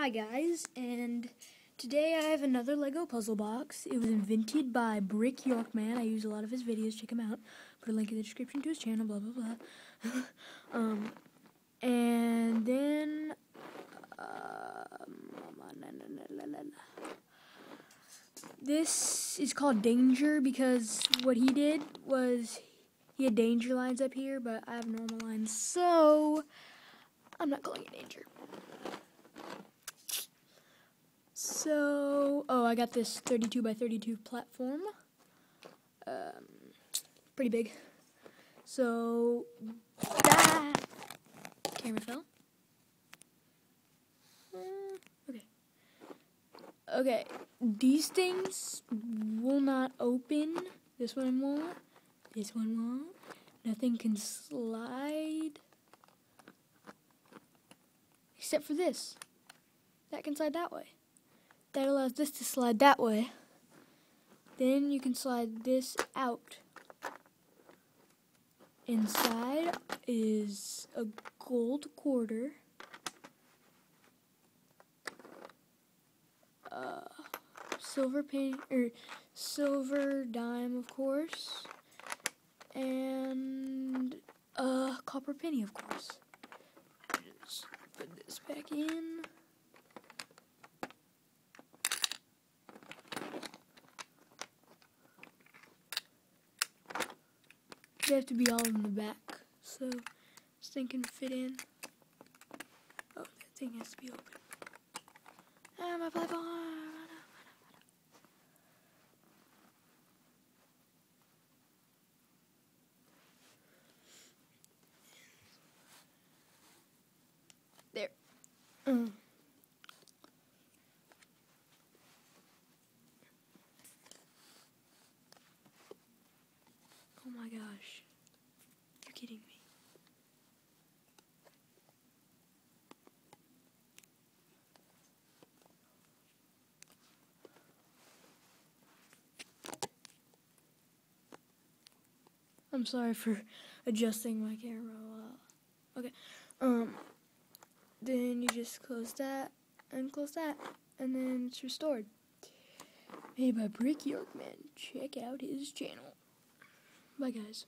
Hi guys, and today I have another Lego puzzle box. It was invented by Brick Yorkman. I use a lot of his videos. Check him out. Put a link in the description to his channel. Blah blah blah. And then this is called Danger because what he did was he had danger lines up here, but I have normal lines, so I'm not calling it Danger. So, I got this 32 by 32 platform. Pretty big. So, camera fell. Okay, these things will not open. This one won't. This one won't. Nothing can slide. Except for this. That can slide that way. That allows this to slide that way. Then you can slide this out. Inside is a gold quarter. Silver penny, or silver dime, of course. And a copper penny, of course. Just put this back in. They have to be all in the back, so this thing can fit in. Oh, that thing has to be open. Ah, my platform. There. Oh my gosh. You're kidding me. I'm sorry for adjusting my camera. Okay. Then you just close that and close that, and then it's restored. Made by Brick Yorkman. Check out his channel. Bye, guys.